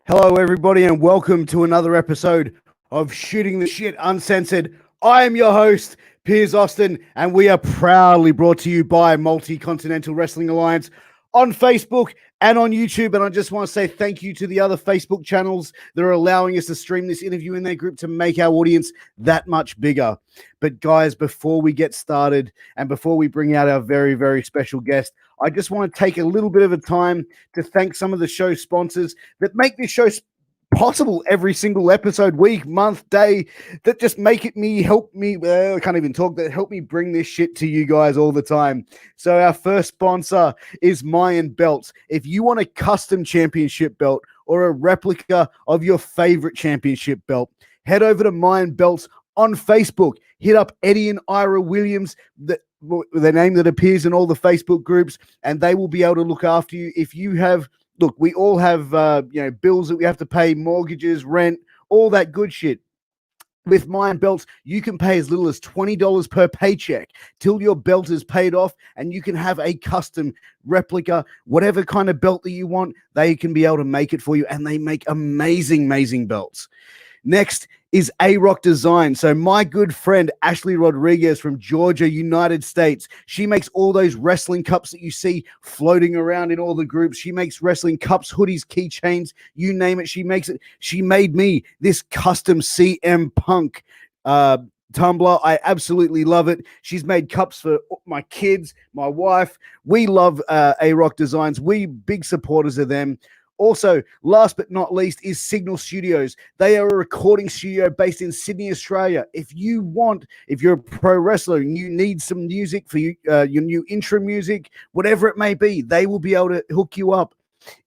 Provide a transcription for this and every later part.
Hello, everybody, and welcome to another episode of Shooting the Shit Uncensored. I am your host, Piers, and we are proudly brought to you by Multi-Continental Wrestling Alliance on Facebook and on YouTube. And I just want to say thank you to the other Facebook channels that are allowing us to stream this interview in their group to make our audience that much bigger. But guys, before we get started and before we bring out our very, very special guest, I just want to take a little bit of a time to thank some of the show sponsors that make this show possible every single episode, week, month, day, that just help me, I can't even talk, that help me bring this shit to you guys all the time. So our first sponsor is Mayan Belts. If you want a custom championship belt or a replica of your favorite championship belt, head over to Mayan Belts on Facebook. Hit up Eddie and Ira Williams, the name that appears in all the Facebook groups, and they will be able to look after you. If you have, look, we all have, bills that we have to pay, mortgages, rent, all that good shit. With Mayan Belts, you can pay as little as $20 per paycheck till your belt is paid off, and you can have a custom replica, whatever kind of belt that you want, they can be able to make it for you, and they make amazing, amazing belts. Next is A-Rock Design. So my good friend Ashley Rodriguez from Georgia, United States, she makes all those wrestling cups that you see floating around in all the groups. She makes wrestling cups, hoodies, keychains, you name it. She makes it. She made me this custom CM Punk tumbler. I absolutely love it. She's made cups for my kids, my wife. We love A-Rock Designs. We big supporters of them. Also, last but not least, is Signal Studios. They are a recording studio based in Sydney, Australia. If you're a pro wrestler and you need some music for your new intro music, whatever it may be, they will be able to hook you up.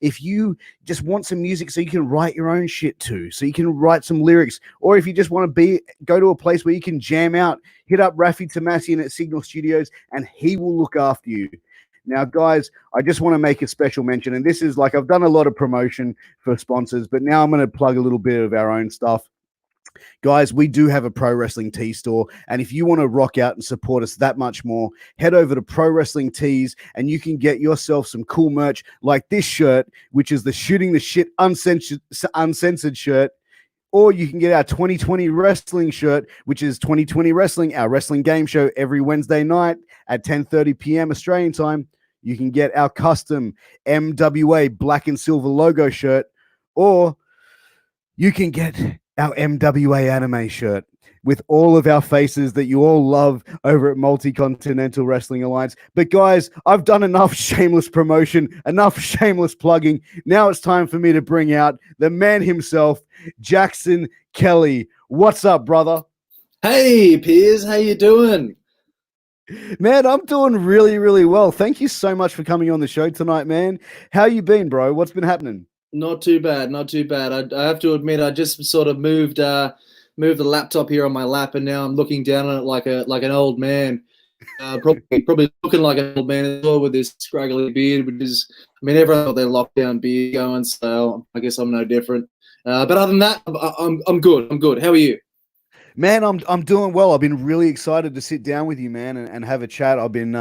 If you just want some music so you can write your own shit too, so you can write some lyrics, or if you just want to go to a place where you can jam out, hit up Rafi Tomasian at Signal Studios and he will look after you. Now, guys, I just want to make a special mention, and this is like I've done a lot of promotion for sponsors, but now I'm going to plug a little bit of our own stuff. Guys, we do have a Pro Wrestling Tee store, and if you want to rock out and support us that much more, head over to Pro Wrestling Tees, and you can get yourself some cool merch like this shirt, which is the Shooting the Shit Uncensored shirt. Or you can get our 2020 wrestling shirt, which is 2020 Wrestling, our wrestling game show every Wednesday night at 10:30 p.m. Australian time. You can get our custom MWA black and silver logo shirt, or you can get our MWA anime shirt with all of our faces that you all love over at Multi-Continental Wrestling Alliance. But guys, I've done enough shameless promotion, enough shameless plugging. Now it's time for me to bring out the man himself, Jackson Kelly. What's up, brother? Hey, Piers, how you doing? Man, I'm doing really, really well. Thank you so much for coming on the show tonight, man. How you been, bro? What's been happening? Not too bad, not too bad. I have to admit, I just sort of moved the laptop here on my lap, and now I'm looking down on it like an old man. Probably looking like an old man as well with this scraggly beard, which is, I mean, everyone got their lockdown beard going, so I guess I'm no different. But other than that, I'm good. I'm good. How are you? Man, I'm doing well. I've been really excited to sit down with you, man, and have a chat. I've been,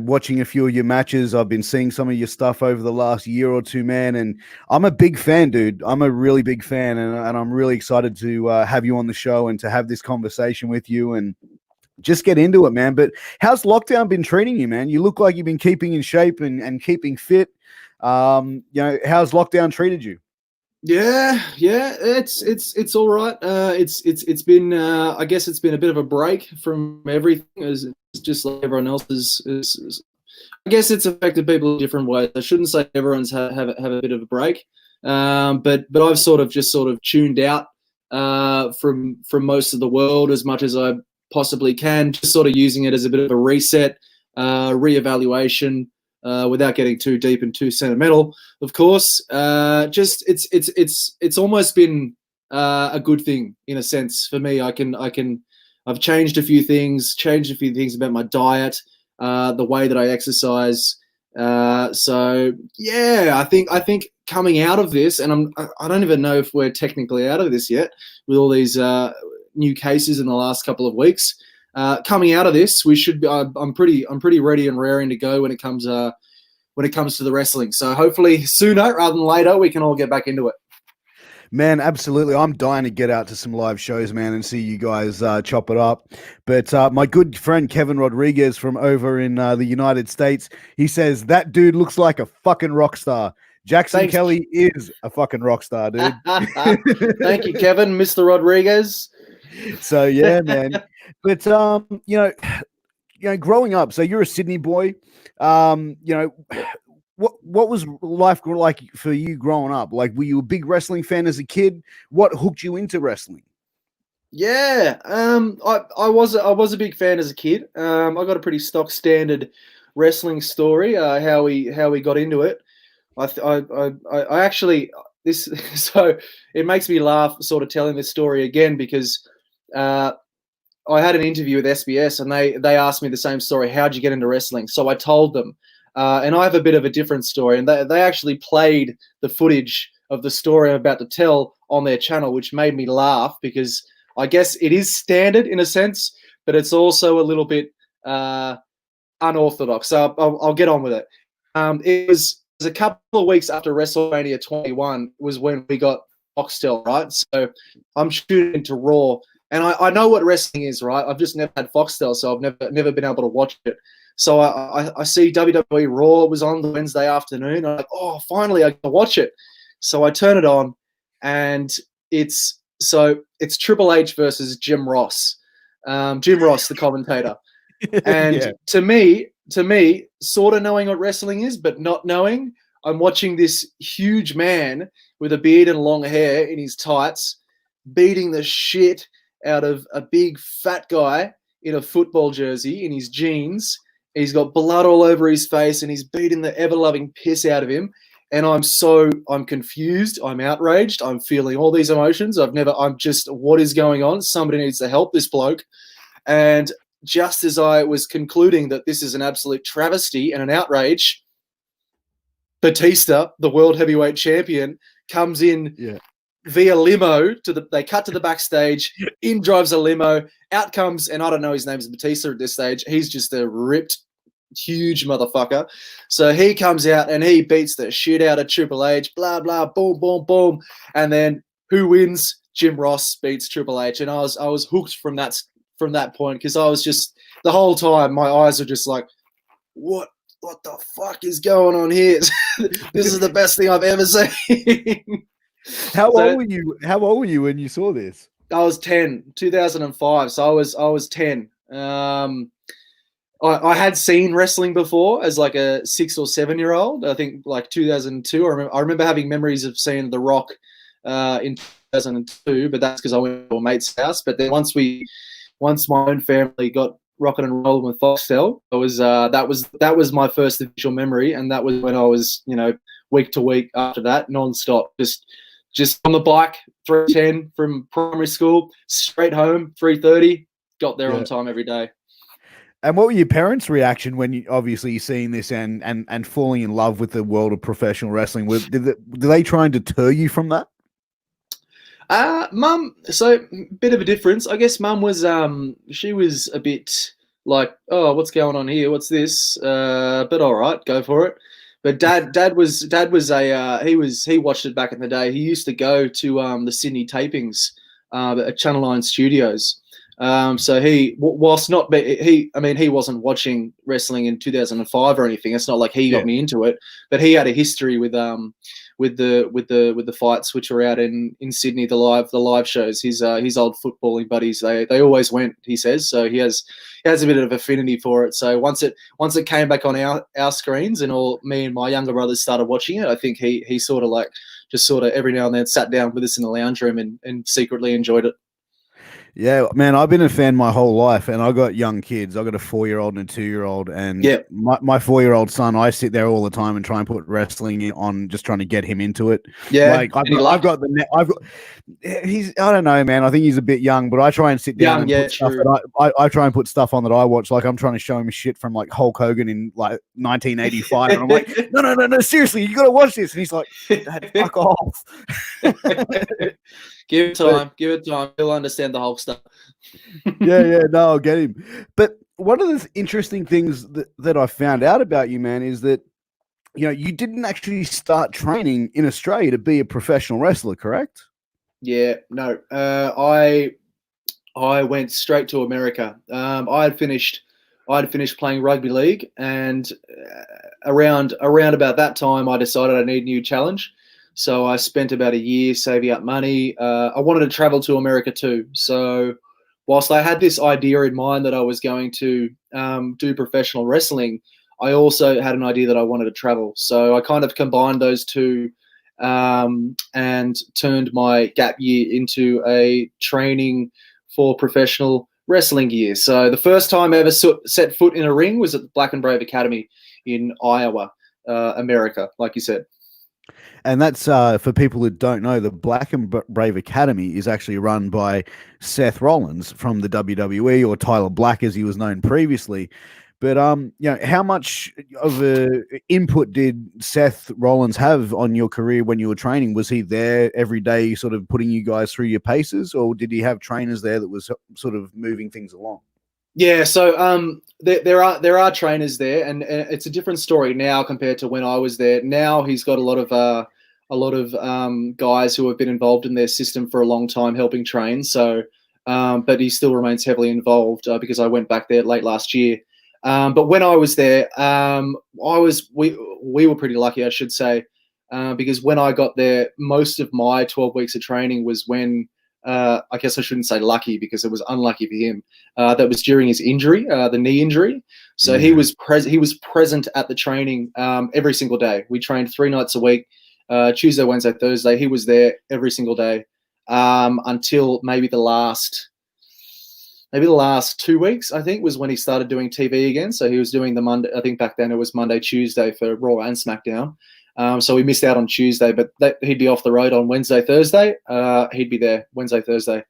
watching a few of your matches. I've been seeing some of your stuff over the last year or two, man, and I'm a big fan, dude. I'm a really big fan, and I'm really excited to have you on the show and to have this conversation with you and just get into it, man. But how's lockdown been treating you, man? You look like you've been keeping in shape and keeping fit. How's lockdown treated you? Yeah, it's all right. It's been I guess it's been a bit of a break from everything, as it's just like everyone else is. I guess it's affected people in different ways. I shouldn't say everyone's have a bit of a break, but I've sort of tuned out from most of the world as much as I possibly can, just sort of using it as a bit of a reset, reevaluation. Without getting too deep and too sentimental, of course. Just it's almost been a good thing in a sense for me. I've changed a few things about my diet, the way that I exercise. So yeah, I think coming out of this, and I don't even know if we're technically out of this yet with all these new cases in the last couple of weeks. Coming out of this, we should be. I'm pretty ready and raring to go when it comes to the wrestling. So hopefully sooner rather than later, we can all get back into it. Man, absolutely. I'm dying to get out to some live shows, man, and see you guys chop it up. But my good friend Kevin Rodriguez from over in the United States, he says that dude looks like a fucking rock star. Jackson Thanks. Kelly is a fucking rock star, dude. Thank you, Kevin, Mr. Rodriguez. So yeah, man. But growing up, so you're a Sydney boy. What was life like for you growing up? Like, were you a big wrestling fan as a kid? What hooked you into wrestling? Yeah, I was a big fan as a kid. I got a pretty stock standard wrestling story. How we got into it. I actually this so it makes me laugh sort of telling this story again because I had an interview with SBS and they asked me the same story. How'd you get into wrestling? So I told them, and I have a bit of a different story. And they actually played the footage of the story I'm about to tell on their channel, which made me laugh because I guess it is standard in a sense, but it's also a little bit unorthodox. So I'll get on with it. It was a couple of weeks after WrestleMania 21 was when we got Foxtel, right? So I'm shooting into Raw. And I know what wrestling is, right? I've just never had Foxtel, so I've never been able to watch it. So I see WWE Raw was on the Wednesday afternoon. I'm like, oh, finally I can watch it. So I turn it on, and it's Triple H versus Jim Ross. Jim Ross, the commentator. And Yeah. to me, sort of knowing what wrestling is, but not knowing, I'm watching this huge man with a beard and long hair in his tights beating the shit out of a big fat guy in a football jersey in his jeans. He's got blood all over his face and he's beating the ever-loving piss out of him. And I'm confused. I'm outraged. I'm feeling all these emotions. I'm just, what is going on? Somebody needs to help this bloke. And just as I was concluding that this is an absolute travesty and an outrage, Batista, the world heavyweight champion, comes in via limo they cut to the backstage, in drives a limo, out comes, and I don't know his name's Batista at this stage. He's just a ripped, huge motherfucker. So he comes out and he beats the shit out of Triple H, blah, blah, boom, boom, boom. And then who wins? Jim Ross beats Triple H. And I was hooked from that point because I was just, the whole time, my eyes were just like, what the fuck is going on here? This is the best thing I've ever seen. How old were you? How old were you when you saw this? I was 10, 2005. So I was 10. I had seen wrestling before as like a 6 or 7 year old. I think like 2002. I remember having memories of seeing The Rock in 2002, but that's because I went to a mate's house. But then once my own family got rocking and rolling with Foxtel, it was that was my first official memory, and that was when I was week to week after that, non-stop, just on the bike, 3:10 from primary school, straight home, 3:30, got there on time every day. And what were your parents' reaction when you obviously seeing this and falling in love with the world of professional wrestling? Did they try and deter you from that? Mum, so bit of a difference. I guess Mum was she was a bit like, oh, what's going on here? What's this? But all right, go for it. But dad was he watched it back in the day. He used to go to the Sydney tapings at Channel 9 Studios. So he wasn't watching wrestling in 2005 or anything. It's not like he got me into it, but he had a history with the fights which were out in Sydney, the live shows. His old footballing buddies, they always went, he says. So he has a bit of affinity for it. So once it came back on our screens and all me and my younger brothers started watching it, I think he sort of every now and then sat down with us in the lounge room and secretly enjoyed it. Yeah, man, I've been a fan my whole life, and I got young kids. I got a 4-year-old and a 2-year-old, and my 4-year-old son, I sit there all the time and try and put wrestling on, just trying to get him into it. Yeah, like I don't know, man. I think he's a bit young, but I try and sit down and put stuff. I try and put stuff on that I watch. Like I'm trying to show him shit from like Hulk Hogan in like 1985, and I'm like, no, seriously, you got to watch this. And he's like, Dad, fuck off. Give it time. He'll understand the whole stuff. No, I'll get him. But one of the interesting things that I found out about you, man, is that you didn't actually start training in Australia to be a professional wrestler, correct? Yeah, no. I went straight to America. I had finished playing rugby league, and around about that time, I decided I need a new challenge. So I spent about a year saving up money. I wanted to travel to America too. So whilst I had this idea in mind that I was going to do professional wrestling, I also had an idea that I wanted to travel. So I kind of combined those two, and turned my gap year into a training for professional wrestling gear. So the first time I ever set foot in a ring was at the Black and Brave Academy in Iowa, America, like you said. And that's for people that don't know, the Black and Brave Academy is actually run by Seth Rollins from the WWE, or Tyler Black as he was known previously. But how much of a input did Seth Rollins have on your career when you were training? Was he there every day, sort of putting you guys through your paces, or did he have trainers there that was sort of moving things along? Yeah, so there are trainers there, and it's a different story now compared to when I was there. Now he's got a lot of guys who have been involved in their system for a long time, helping train. So, but he still remains heavily involved because I went back there late last year. But when I was there, we were pretty lucky, I should say, because when I got there, most of my 12 weeks of training was when. I guess I shouldn't say lucky because it was unlucky for him. That was during his injury, the knee injury. So he was present at the training every single day. We trained 3 nights a week, Tuesday, Wednesday, Thursday. He was there every single day until maybe the last 2 weeks, I think, was when he started doing TV again. So he was doing the Monday. I think back then it was Monday, Tuesday for Raw and SmackDown. So we missed out on Tuesday, but he'd be off the road on Wednesday, Thursday. He'd be there Wednesday, Thursday.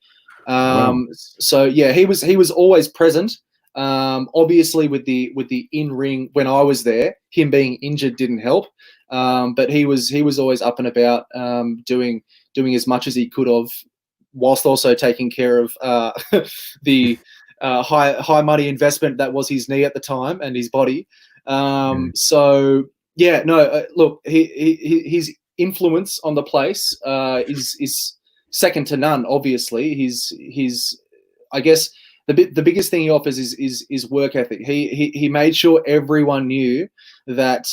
Wow. So yeah, he was always present. Obviously, with the in ring when I was there, him being injured didn't help. But he was always up and about, doing as much as he could of, whilst also taking care of the high money investment that was his knee at the time and his body. So. Yeah, no. Look, his influence on the place is second to none. Obviously, I guess the biggest thing he offers is work ethic. He made sure everyone knew that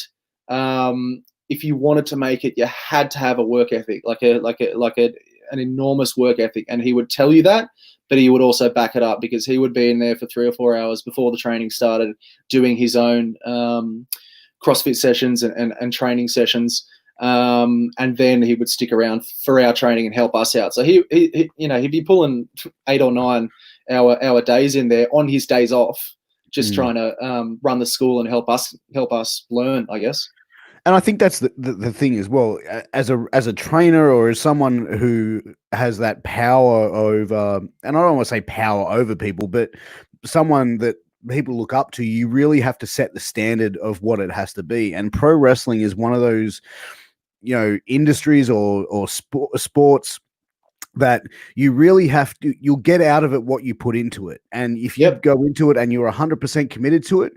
if you wanted to make it, you had to have a work ethic, like an enormous work ethic, and he would tell you that. But he would also back it up because he would be in there for 3 or 4 hours before the training started, doing his own CrossFit sessions and training sessions, and then he would stick around for our training and help us out. So he'd be pulling 8 or 9 hour days in there on his days off, just trying to run the school and help us learn, I guess. And I think that's the thing as well, as a trainer or as someone who has that power over, and I don't want to say power over people, but someone that people look up to, you really have to set the standard of what it has to be. And pro wrestling is one of those, industries or sports that you really have to, you'll get out of it what you put into it. And if you go into it and you're 100% committed to it,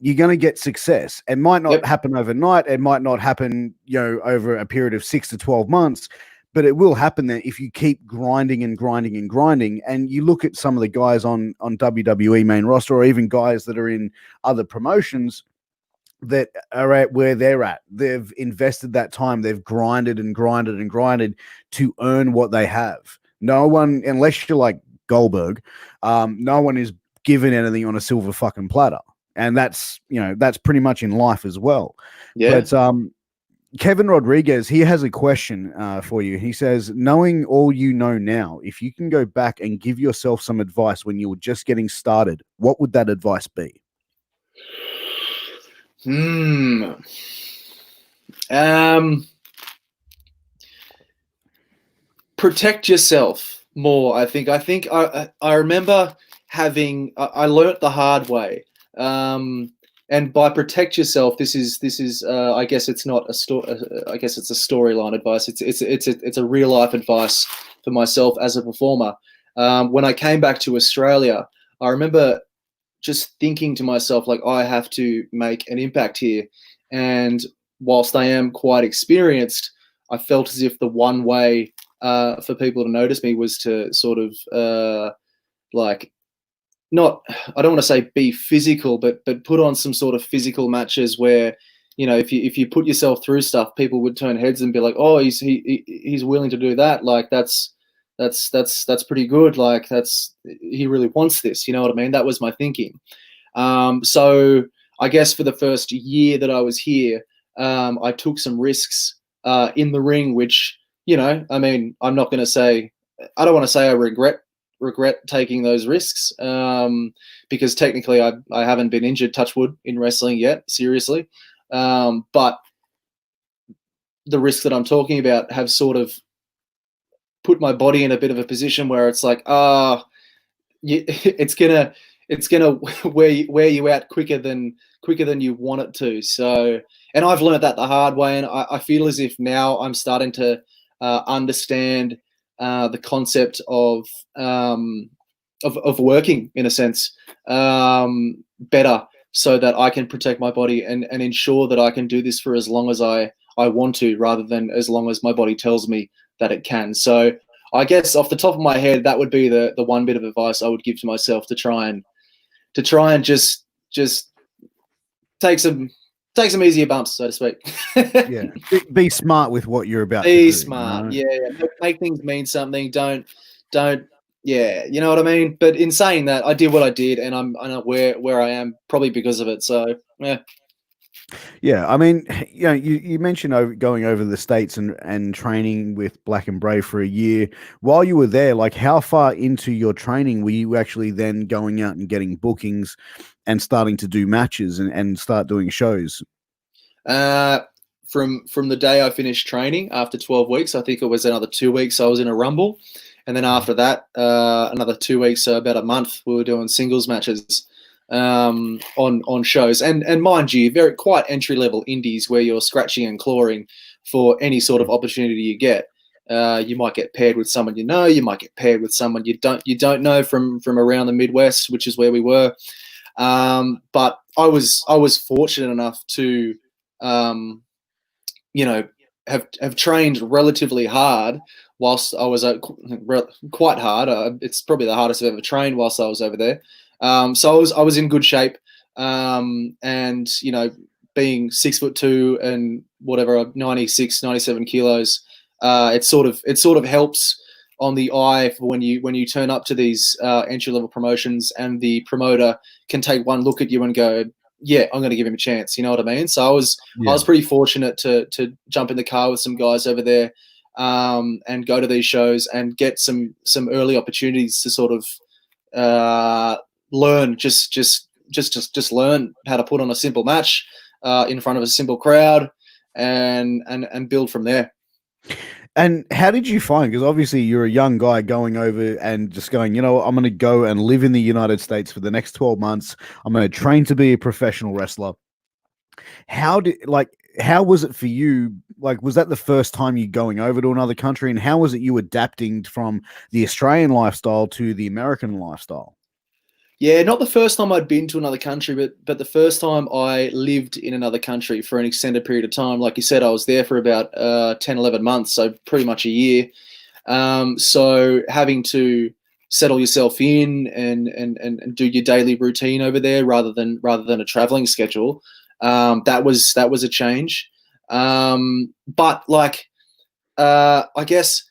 you're going to get success. It might not happen overnight. It might not happen, over a period of 6 to 12 months, but it will happen there if you keep grinding and grinding and grinding. And you look at some of the guys on WWE main roster, or even guys that are in other promotions that are at where they're at. They've invested that time. They've grinded and grinded and grinded to earn what they have. No one, unless you're like Goldberg, no one is given anything on a silver fucking platter. And that's pretty much in life as well. Yeah. But Kevin Rodriguez, he has a question for you. He says, knowing all you know now, if you can go back and give yourself some advice when you were just getting started, what would that advice be? Protect yourself more. I think I remember I learnt the hard way. And by protect yourself, this is I guess it's not a story. I guess it's a storyline advice. It's a real life advice for myself as a performer. When I came back to Australia, I remember just thinking to myself, like, I have to make an impact here. And whilst I am quite experienced, I felt as if the one way for people to notice me was to sort of like not, I don't want to say be physical, but put on some sort of physical matches where, you know, if you put yourself through stuff, people would turn heads and be like, oh, he's willing to do that. Like that's pretty good. Like he really wants this. You know what I mean? That was my thinking. So I guess for the first year that I was here, I took some risks in the ring, which, you know, I mean, I don't want to say I regret taking those risks, because technically I haven't been injured, touch wood, in wrestling yet, seriously. But the risks that I'm talking about have sort of put my body in a bit of a position where it's like, it's gonna wear you out quicker than you want it to. So, and I've learned that the hard way, and I feel as if now I'm starting to understand the concept of working, in a sense, better, so that I can protect my body and ensure that I can do this for as long as I want to, rather than as long as my body tells me that it can. So I guess off the top of my head, that would be the one bit of advice I would give to myself, to try and just take some easier bumps, so to speak. Yeah, be smart with what you're about to Be do. smart, You know? yeah. Make things mean something. Don't, yeah, you know what I mean. But in saying that, I did what I did, and I know where I am, probably because of it. So yeah. Yeah, I mean, you know, you mentioned going over the States and training with Black and Brave for a year. While you were there, like, how far into your training were you actually then going out and getting bookings and starting to do matches and start doing shows? From the day I finished training, after 12 weeks, I think it was another 2 weeks I was in a Rumble. And then after that, another 2 weeks, so about a month, we were doing singles matches on shows. And mind you, quite entry-level indies where you're scratching and clawing for any sort of opportunity you get. You might get paired with someone you know, you might get paired with someone you don't know from around the Midwest, which is where we were. But I was fortunate enough to you know, have trained relatively hard whilst I was quite hard. It's probably the hardest I've ever trained whilst I was over there. So I was in good shape, and, you know, being 6'2" and whatever, 96, 97 kilos, it sort of helps on the eye for when you turn up to these entry level promotions, and the promoter can take one look at you and go, yeah, I'm going to give him a chance. You know what I mean? So I was pretty fortunate to jump in the car with some guys over there, and go to these shows and get some early opportunities to sort of learn, just learn how to put on a simple match in front of a simple crowd, and build from there. And how did you find, because obviously you're a young guy going over and just going, you know, I'm going to go and live in the United States for the next 12 months. I'm going to train to be a professional wrestler. How was it for you? Like, was that the first time you going over to another country? And how was it you adapting from the Australian lifestyle to the American lifestyle? Yeah, not the first time I'd been to another country, but the first time I lived in another country for an extended period of time. Like you said, I was there for about 10, 11 months, so pretty much a year. So having to settle yourself in and do your daily routine over there rather than a traveling schedule, that was a change. But like, I guess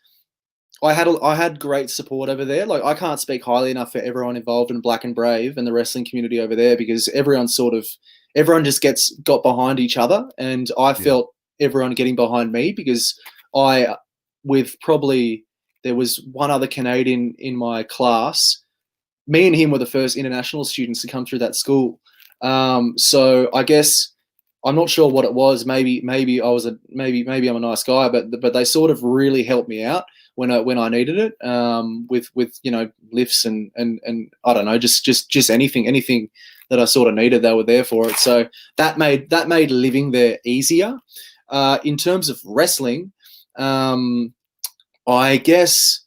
I had great support over there. Like, I can't speak highly enough for everyone involved in Black and Brave and the wrestling community over there, because everyone just got behind each other, and I felt everyone getting behind me, because there was one other Canadian in my class. Me and him were the first international students to come through that school. So I guess, I'm not sure what it was. Maybe maybe I'm a nice guy, but they sort of really helped me out when I needed it, with you know, lifts and I don't know, just anything that I sort of needed, they were there for it. So that made living there easier. In terms of wrestling, I guess,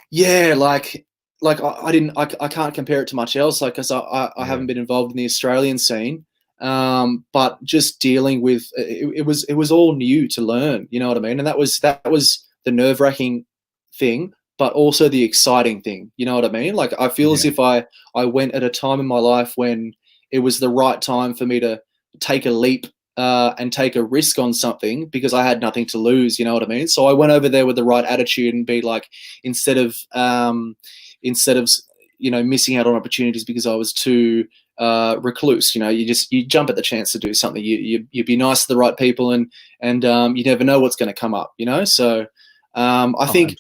yeah, like I can't compare it to much else, like, because I haven't been involved in the Australian scene. But just dealing with it was all new to learn, you know what I mean? And that was nerve-wracking thing, but also the exciting thing. You know what I mean? Like, I feel as if I went at a time in my life when it was the right time for me to take a leap and take a risk on something because I had nothing to lose. You know what I mean? So I went over there with the right attitude and be like, instead of missing out on opportunities because I was too recluse. You jump at the chance to do something. You be nice to the right people, and you never know what's going to come up. So I think,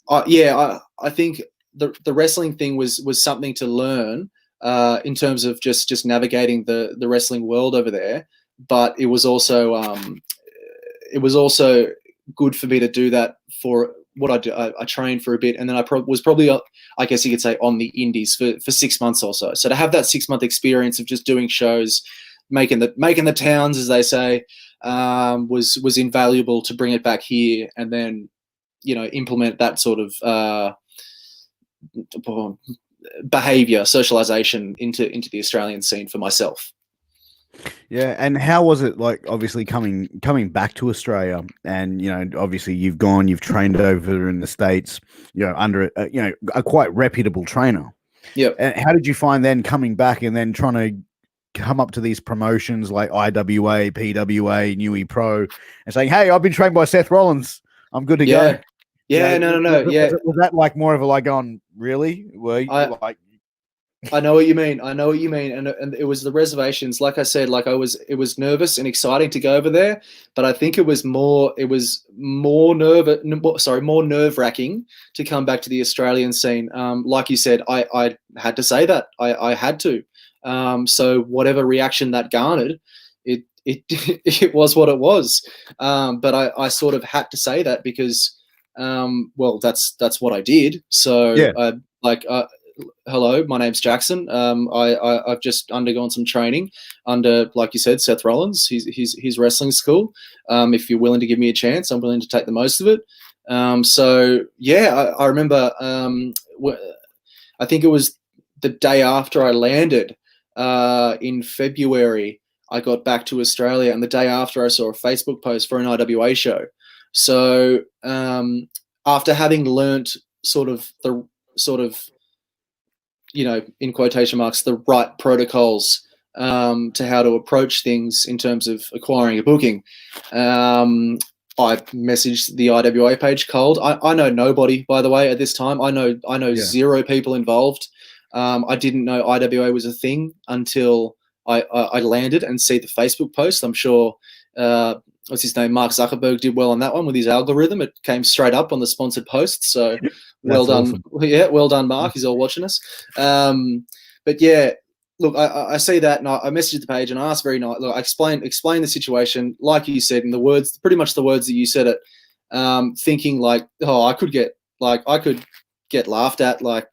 I think the wrestling thing was something to learn in terms of just navigating the wrestling world over there. But it was also good for me to do that for what I do. I trained for a bit, and then I was probably, I guess you could say, on the indies for 6 months or so. So to have that 6 month experience of just doing shows, making the towns, as they say, was invaluable to bring it back here, and then implement that sort of behavior, socialization into the Australian scene for myself. Yeah, and how was it like? Obviously, coming back to Australia, and obviously you've trained over in the States, under a quite reputable trainer. Yeah. And how did you find then coming back and then trying to come up to these promotions like IWA, PWA, Newey Pro, and saying, "Hey, I've been trained by Seth Rollins. I'm good to go." Yeah, no. Was that like more of a like on really? Were you, I know what you mean. And it was the reservations. Like I said, it was nervous and exciting to go over there, but I think it was more nerve-wracking to come back to the Australian scene. Like you said, I had to say that. I had to. So whatever reaction that garnered, it was what it was. But I sort of had to say that because, that's what I did. So yeah. Hello, my name's Jackson. I've just undergone some training under, like you said, Seth Rollins, his wrestling school. If you're willing to give me a chance, I'm willing to take the most of it. I remember, I think it was the day after I landed in February, I got back to Australia, and the day after I saw a Facebook post for an IWA show. So after having learnt in quotation marks, the right protocols to how to approach things in terms of acquiring a booking, I messaged the IWA page cold. I know nobody, by the way, at this time. I know zero people involved. I didn't know IWA was a thing until I landed and see the Facebook post. I'm sure what's his name, Mark Zuckerberg, did well on that one with his algorithm. It came straight up on the sponsored posts. So well done. Awesome. Yeah, well done, Mark. He's all watching us. But yeah, look, I see that, and I messaged the page and I asked very nice. Look, I explained the situation like you said in the words, pretty much the words that you said it. Thinking like, I could get laughed at, like,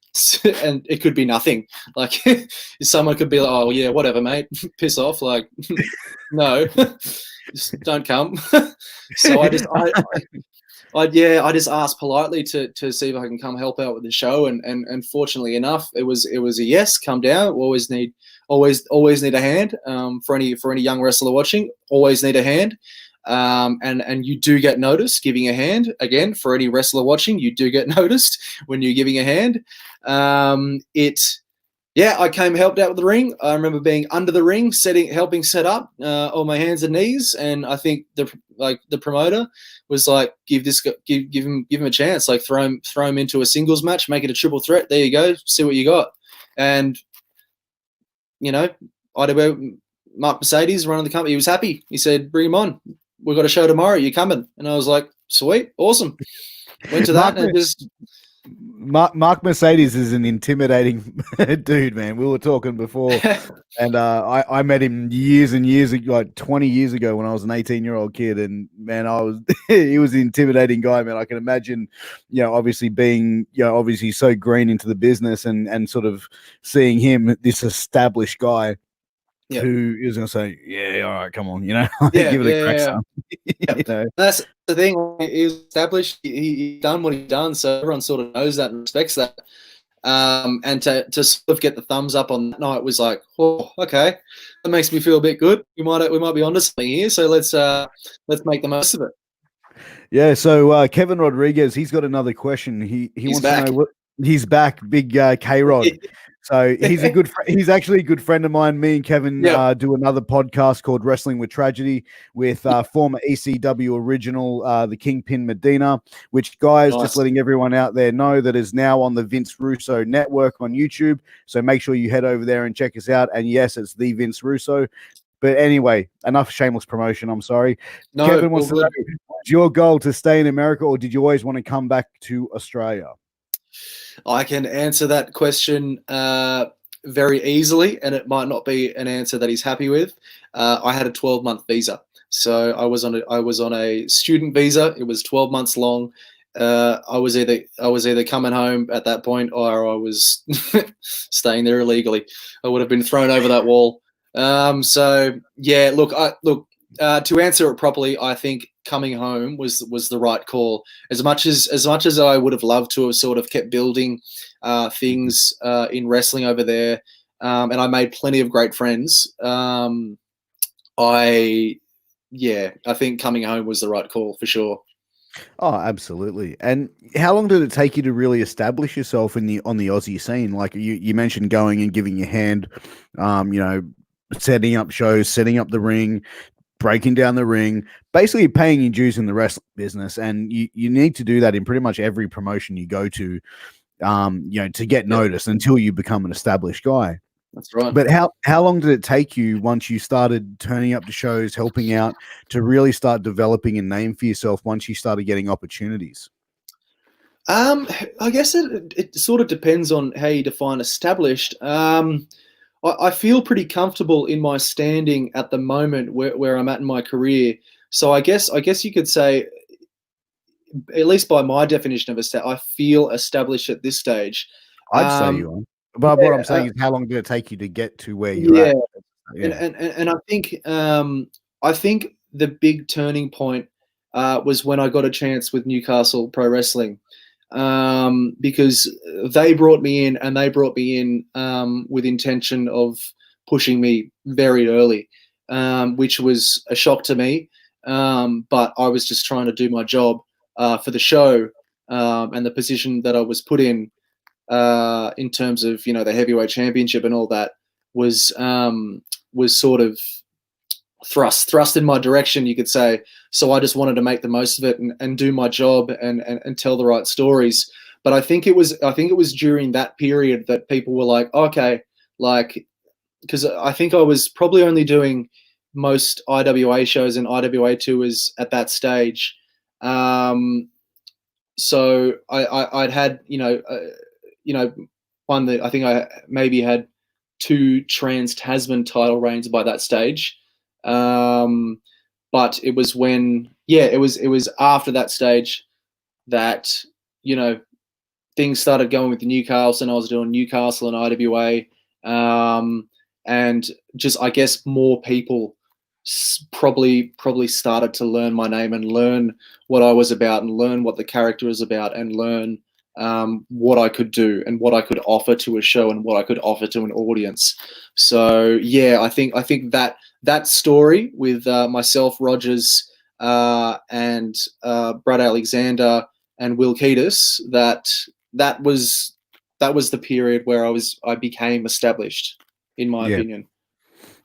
and it could be nothing. Like, someone could be like, "Oh yeah, whatever, mate, piss off." Like, no, just don't come. So I just asked politely to see if I can come help out with the show, and fortunately enough, it was a yes. Come down. Always need a hand. For any young wrestler watching, always need a hand. And you do get noticed giving a hand. Again, for any wrestler watching, you do get noticed when you're giving a hand. I came, helped out with the ring. I remember being under the ring, helping set up on my hands and knees. And I think the promoter was like, give him a chance, like throw him into a singles match, make it a triple threat. There you go, see what you got. And IW Mark Mercedes, running the company, he was happy. He said, "Bring him on. We've got a show tomorrow. You coming?" And I was like, "Sweet, awesome." Went to that and just. Mark Mercedes is an intimidating dude, man. We were talking before, and I met him years and years ago, like 20 years ago, when I was an 18-year-old kid, and man, he was an intimidating guy, man. I can imagine, obviously being, obviously so green into the business, and sort of seeing him, this established guy. Yep. Who is going to say, "Yeah, all right, come on," give it a crack, son. Yep. That's the thing. He's established. He's done what he's done, so everyone sort of knows that and respects that. And to sort of get the thumbs up on that night was like, "Oh, okay, that makes me feel a bit good. We might be onto something here. So let's make the most of it." Yeah, so Kevin Rodriguez, he's got another question. He He's wants to back. know what he's back, big K Rod. So he's actually a good friend of mine. Me and Kevin Yep. do another podcast called Wrestling with Tragedy with former ECW original the Kingpin Medina, which guys, Nice. just letting everyone out there know that is now on the Vince Russo network on YouTube. So make sure you head over there and check us out. And yes, it's the Vince Russo. But anyway, enough shameless promotion. I'm sorry. No, Kevin wants all to know, good. was your goal to stay in America, or did you always want to come back to Australia? I can answer that question very easily, and it might not be an answer that he's happy with. I had a 12-month visa, so I was on a student visa. It was 12 months long. I was either coming home at that point, or I was staying there illegally. I would have been thrown over that wall. So yeah, look, to answer it properly, I think coming home was the right call. As much as I would have loved to have sort of kept building things in wrestling over there, and I made plenty of great friends. I think coming home was the right call for sure. Oh, absolutely. And how long did it take you to really establish yourself on the Aussie scene? Like you mentioned going and giving your hand, setting up shows, setting up the ring, breaking down the ring, basically paying your dues in the wrestling business. And you need to do that in pretty much every promotion you go to, to get noticed until you become an established guy. That's right. But how long did it take you once you started turning up to shows, helping out, to really start developing a name for yourself once you started getting opportunities? I guess it sort of depends on how you define established. I feel pretty comfortable in my standing at the moment where I'm at in my career. So I guess you could say, at least by my definition of I feel established at this stage. I'd say you are. But what I'm saying is, how long did it take you to get to where you're at? Yeah. And I think the big turning point was when I got a chance with Newcastle Pro Wrestling, because they brought me in, and they brought me in with intention of pushing me very early, which was a shock to me. But I was just trying to do my job for the show, and the position that I was put in terms of the heavyweight championship and all that was sort of thrust in my direction, you could say. So I just wanted to make the most of it and do my job and tell the right stories. But I think it was during that period that people were like, okay, like, because I think I was probably only doing most IWA shows and IWA tours at that stage. So I'd had one that I think I maybe had 2 Trans-Tasman title reigns by that stage. But it was it was after that stage that, things started going with the Newcastle, and I was doing Newcastle and IWA. And just, I guess, more people probably started to learn my name and learn what I was about and learn what the character is about and learn what I could do and what I could offer to a show and what I could offer to an audience. So yeah, I think that story with myself, Rogers, and Brad Alexander and Will Keatis, that was the period where I became established, in my opinion.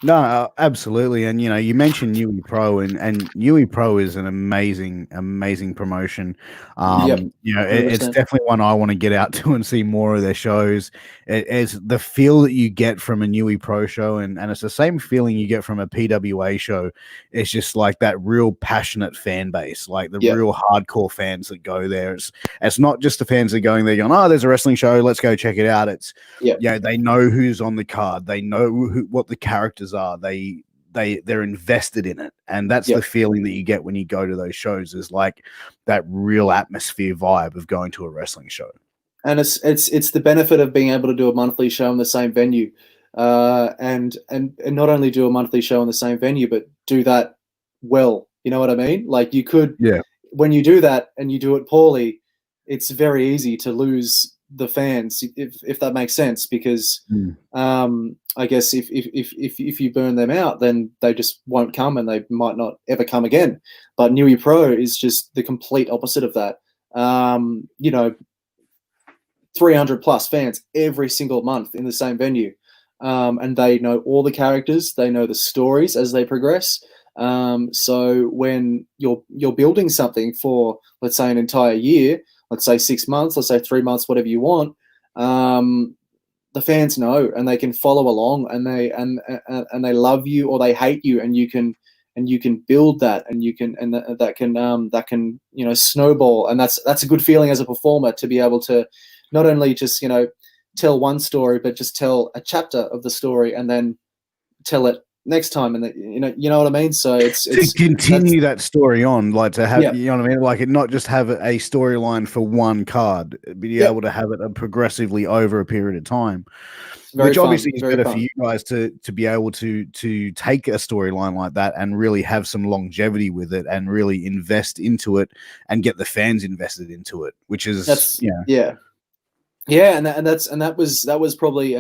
No, absolutely. And, you mentioned UE Pro, and UE Pro is an amazing promotion. It's definitely one I want to get out to and see more of their shows. It's the feel that you get from a UE Pro show, and it's the same feeling you get from a PWA show. It's just like that real passionate fan base, like the real hardcore fans that go there. It's not just the fans that are going there going, oh, there's a wrestling show, let's go check it out. It's they know who's on the card, they know what the characters are, they're invested in it, and that's the feeling that you get when you go to those shows, is like that real atmosphere vibe of going to a wrestling show. And it's the benefit of being able to do a monthly show in the same venue, and not only do a monthly show in the same venue, but do that well. You know what I mean? Like, you could, when you do that and you do it poorly, it's very easy to lose the fans, if that makes sense, because I guess if you burn them out, then they just won't come and they might not ever come again. But Newey Pro is just the complete opposite of that. 300 plus fans every single month in the same venue. And they know all the characters, they know the stories as they progress. So when you're building something for, let's say, an entire year, let's say 6 months, let's say 3 months, whatever you want, the fans know and they can follow along, and they love you or they hate you, and you can build that, and that can snowball, and that's a good feeling as a performer, to be able to not only just tell one story, but just tell a chapter of the story and then tell it next time, and you know what I mean. So it's to continue that story on, like to have you know what I mean, like it not just have a storyline for one card, but be able to have it progressively over a period of time. Which obviously is better for you guys to be able to take a storyline like that and really have some longevity with it and really invest into it and get the fans invested into it, which is and that was probably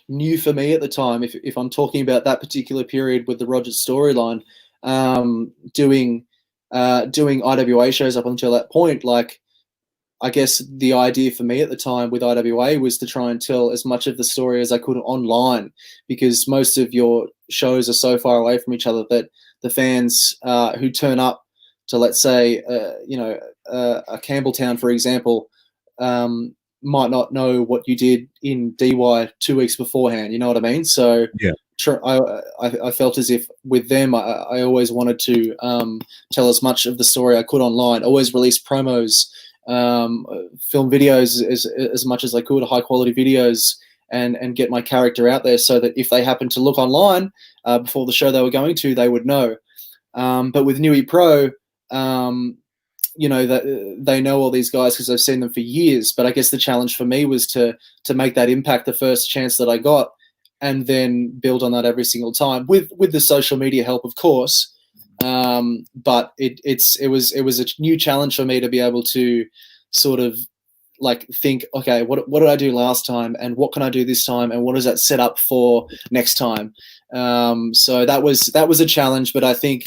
new for me at the time. If I'm talking about that particular period with the Rogers storyline, doing IWA shows up until that point, like, I guess the idea for me at the time with IWA was to try and tell as much of the story as I could online, because most of your shows are so far away from each other that the fans who turn up to, let's say, a Campbelltown, for example, might not know what you did in DY 2 weeks beforehand. You know what I mean? So I felt as if with them, I always wanted to tell as much of the story I could online. Always release promos, film videos as much as I could, high quality videos, and get my character out there, so that if they happened to look online before the show they were going to, they would know. But with Newey Pro, that they know all these guys because I've seen them for years. But I guess the challenge for me was to make that impact the first chance that I got, and then build on that every single time with the social media help, of course. But it was a new challenge for me to be able to sort of like think, okay, what did I do last time, and what can I do this time, and what does that set up for next time? So that was a challenge, but I think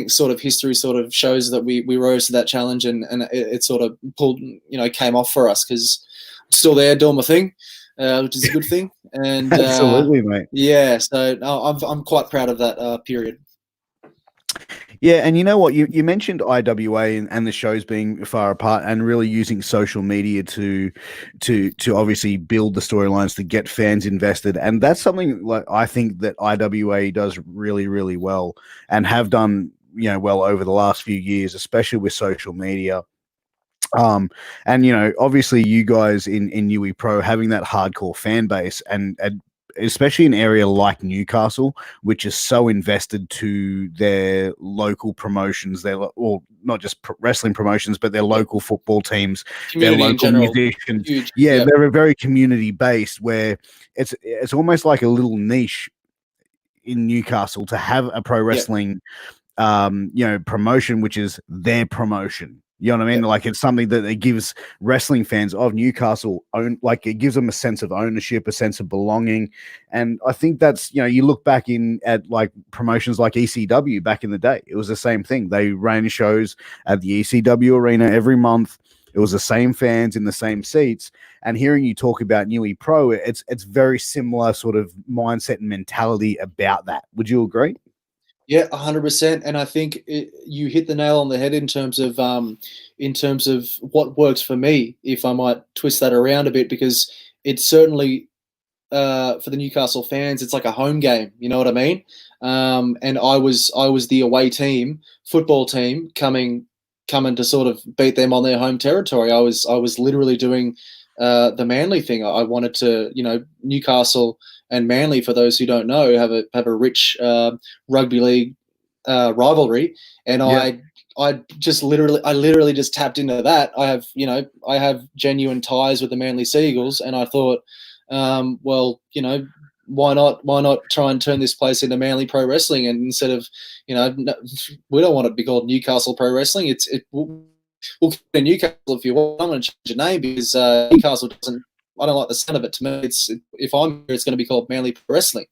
sort of history sort of shows that we rose to that challenge, and it sort of pulled, came off for us, because I'm still there doing my thing, which is a good thing. And absolutely, mate. Yeah, so I'm quite proud of that period. Yeah, and you know what? You mentioned IWA and the shows being far apart, and really using social media to obviously build the storylines to get fans invested, and that's something like I think that IWA does really, really well, and have done well over the last few years, especially with social media. And obviously you guys in Newey Pro having that hardcore fan base, and especially an area like Newcastle, which is so invested to their local promotions, or not just wrestling promotions, but their local football teams, community their local musicians. Huge. They're very community based, where it's almost like a little niche in Newcastle to have a pro wrestling promotion, which is their promotion. You know what I mean? Like, it's something that it gives wrestling fans of Newcastle it gives them a sense of ownership, a sense of belonging. And I think that's, you look back at like promotions like ECW back in the day, it was the same thing. They ran shows at the ECW arena every month. It was the same fans in the same seats. And hearing you talk about Newey Pro, it's very similar sort of mindset and mentality about that. Would you agree? Yeah, 100%. And I think you hit the nail on the head in terms of what works for me, if I might twist that around a bit, because it's certainly for the Newcastle fans, it's like a home game. You know what I mean? And I was the away team, football team, coming to sort of beat them on their home territory. I was literally doing the Manly thing. I wanted to, Newcastle and Manly, for those who don't know, have a rich rugby league rivalry, and I literally just tapped into that. I have genuine ties with the Manly Seagulls, and I thought, why not try and turn this place into Manly Pro Wrestling, and instead of, we don't want it to be called Newcastle Pro Wrestling. Well, in Newcastle, if you want, I'm going to change your name because Newcastle doesn't. I don't like the sound of it. To me, if I'm here, it's going to be called Manly Pro Wrestling.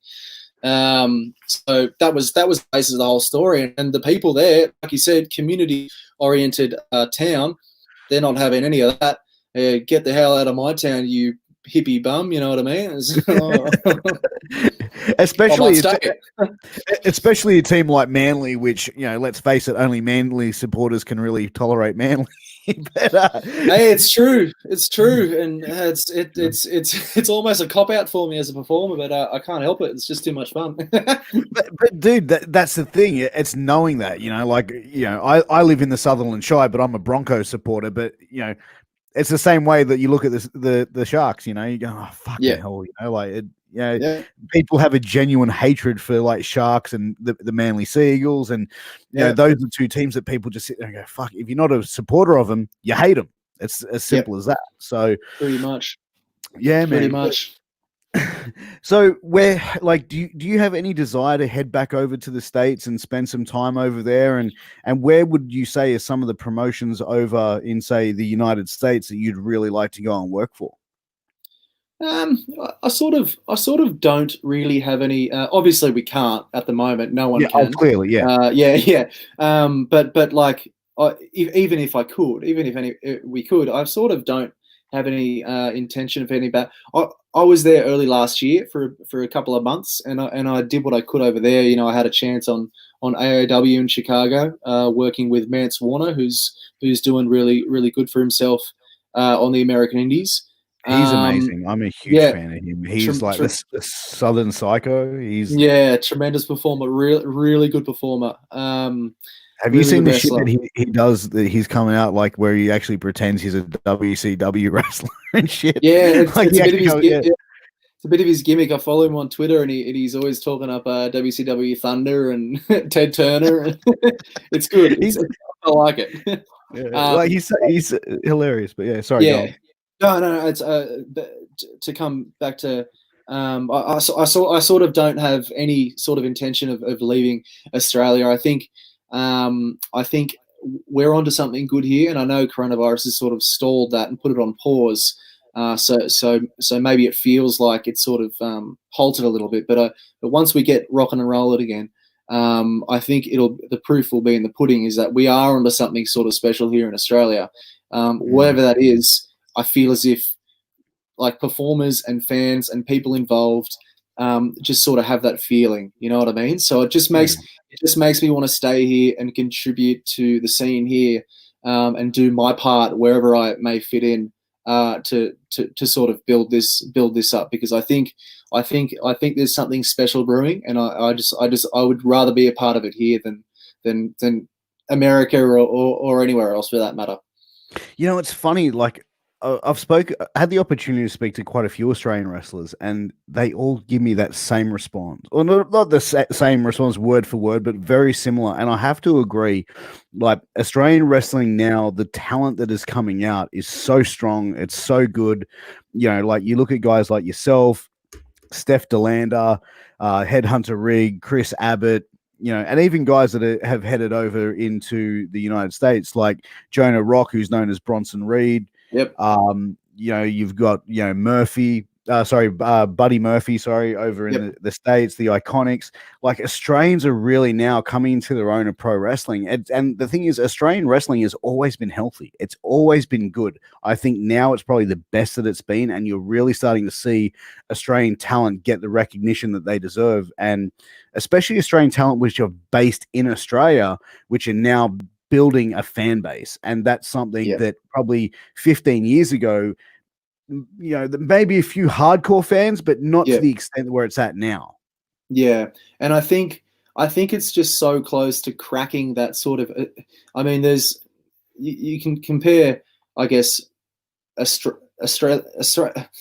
So that was the basis of the whole story, and the people there, like you said, community oriented town. They're not having any of that. Get the hell out of my town, you hippie bum. You know what I mean? especially a team like Manly, which, you know, let's face it, only Manly supporters can really tolerate Manly. But, hey, it's true, and it's almost a cop out for me as a performer, but I can't help it. It's just too much fun. but dude, that's the thing. It's knowing that, you know, like, you know, I live in the Sutherland Shire, but I'm a Broncos supporter. But, you know, it's the same way that you look at the Sharks. You know, you go, oh fuck the hell, you know, like it. You know, people have a genuine hatred for like Sharks and the Manly Sea Eagles, and you know, those are two teams that people just sit there and go, "Fuck!" If you're not a supporter of them, you hate them. It's as simple as that. So pretty much, yeah, pretty man. much. So where, like, do you have any desire to head back over to the States and spend some time over there? And where would you say are some of the promotions over in, say, the United States that you'd really like to go and work for? I sort of don't really have any. Obviously, we can't at the moment. No one can. Oh, clearly, But like, even if I could, even if we could, I sort of don't have any intention of heading back. I was there early last year for a couple of months, and I did what I could over there. You know, I had a chance on AAW in Chicago, working with Mance Warner, who's doing really good for himself on the American Indies. He's amazing. I'm a huge fan of him. He's like the Southern Psycho. He's tremendous performer. Really good performer. Have you seen the shit that he does? That he's coming out like where he actually pretends he's a WCW wrestler and shit. Yeah, it's a bit of his gimmick. I follow him on Twitter, and he's always talking up WCW Thunder and Ted Turner. It's good. I like it. Like he's hilarious. But yeah, sorry. Yeah. No. It's to come back to. I sort of don't have any sort of intention of leaving Australia. I think we're onto something good here, and I know coronavirus has sort of stalled that and put it on pause. So maybe it feels like it's sort of halted a little bit. But once we get rocking and rolling again, I think the proof will be in the pudding. Is that we are onto something sort of special here in Australia. Whatever that is, I feel as if like performers and fans and people involved just sort of have that feeling. You know what I mean? So it just makes me want to stay here and contribute to the scene here and do my part wherever I may fit in to sort of build this up, because I think there's something special brewing, and I would rather be a part of it here than America or anywhere else for that matter. You know, it's funny, like I had the opportunity to speak to quite a few Australian wrestlers, and they all give me that same response, or not the same response word for word, but very similar. And I have to agree, like Australian wrestling now, the talent that is coming out is so strong. It's so good. You know, like you look at guys like yourself, Steph DeLander, Headhunter Rig, Chris Abbott, you know, and even guys that have headed over into the United States, like Jonah Rock, who's known as Bronson Reed. Yep. You know, you've got, you know, Buddy Murphy, over in the States, the Iconics. Like Australians are really now coming into their own of pro wrestling. And the thing is, Australian wrestling has always been healthy. It's always been good. I think now it's probably the best that it's been, and you're really starting to see Australian talent get the recognition that they deserve. And especially Australian talent which are based in Australia, which are now building a fan base. And that's something that probably 15 years ago, you know, maybe a few hardcore fans, but not to the extent where it's at now. Yeah. And I think it's just so close to cracking that sort of, I mean, you can compare, I guess, Australia.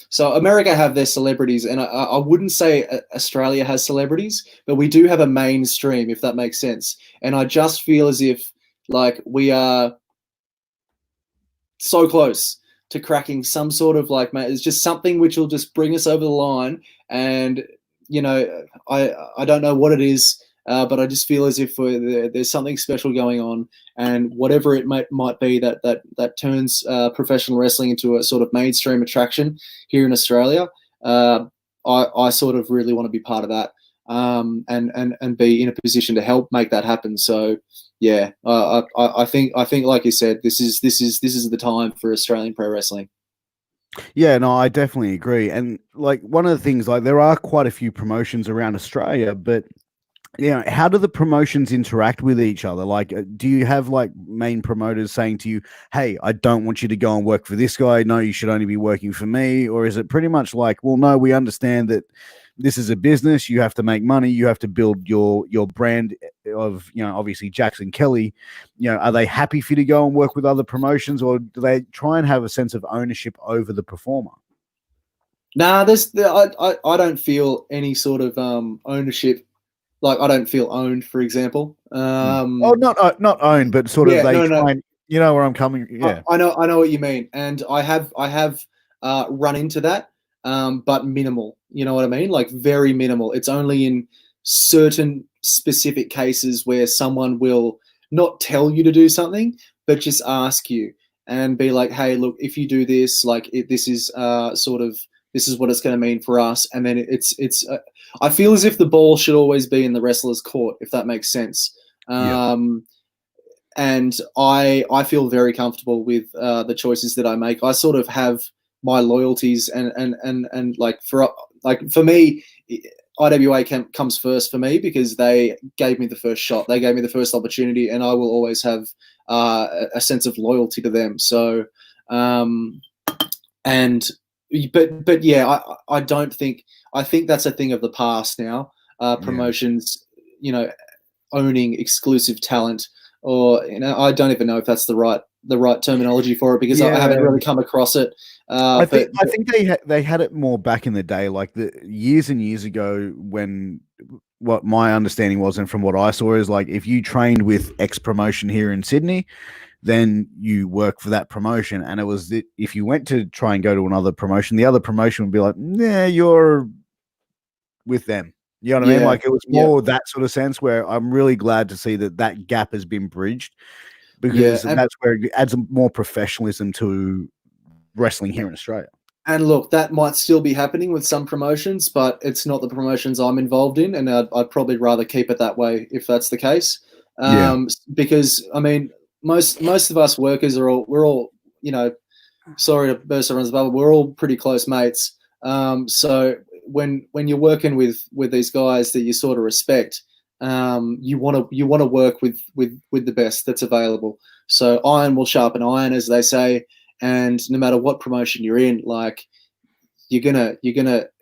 So America have their celebrities, and I wouldn't say Australia has celebrities, but we do have a mainstream, if that makes sense. And I just feel as if, like, we are so close to cracking some sort of, like, mate, it's just something which will just bring us over the line. And, you know, I don't know what it is but I just feel as if there's something special going on, and whatever it might be that turns professional wrestling into a sort of mainstream attraction here in Australia. I sort of really want to be part of that, and be in a position to help make that happen. So yeah, I think like you said, this is the time for Australian pro wrestling. Yeah, no, I definitely agree. And like one of the things, like there are quite a few promotions around Australia, but how do the promotions interact with each other? Like, do you have like main promoters saying to you, "Hey, I don't want you to go and work for this guy. No, you should only be working for me," or is it pretty much like, "Well, no, we understand that this is a business. You have to make money. You have to build your brand of, obviously Jackson Kelly. Are they happy for you to go and work with other promotions, or do they try and have a sense of ownership over the performer?" Nah, I don't feel any sort of ownership. Like, I don't feel owned, for example. Not owned, but sort of Yeah, they no. try and, where I'm coming. Yeah. I know what you mean, and I have run into that, but minimal. You know what I mean? Like, very minimal. It's only in certain specific cases where someone will not tell you to do something, but just ask you and be like, "Hey, look, if you do this, like, this is this is what it's going to mean for us." And then it's. I feel as if the ball should always be in the wrestler's court, if that makes sense. And I feel very comfortable with the choices that I make. I sort of have my loyalties, and like for me, IWA comes first for me because they gave me the first shot, they gave me the first opportunity, and I will always have a sense of loyalty to them. So, but yeah, I don't think, I think that's a thing of the past now. Promotions, owning exclusive talent, or I don't even know if that's the right terminology for it, because I haven't really come across it. I think they had it more back in the day, like the years and years ago, when what my understanding was, and from what I saw, is like if you trained with X promotion here in Sydney, then you work for that promotion. And it was that if you went to try and go to another promotion, the other promotion would be like, "Nah, you're with them." You know what I mean? Like, it was more that sort of sense, where I'm really glad to see that gap has been bridged, because that's where it adds more professionalism to wrestling here in Australia. And look, that might still be happening with some promotions, but it's not the promotions I'm involved in, and I'd probably rather keep it that way if that's the case. Because I mean, most of us workers we're all, sorry to burst everyone's bubble, we're all pretty close mates. So when you're working with these guys that you sort of respect, you want to work with the best that's available. So iron will sharpen iron, as they say. And no matter what promotion you're in, like, you're gonna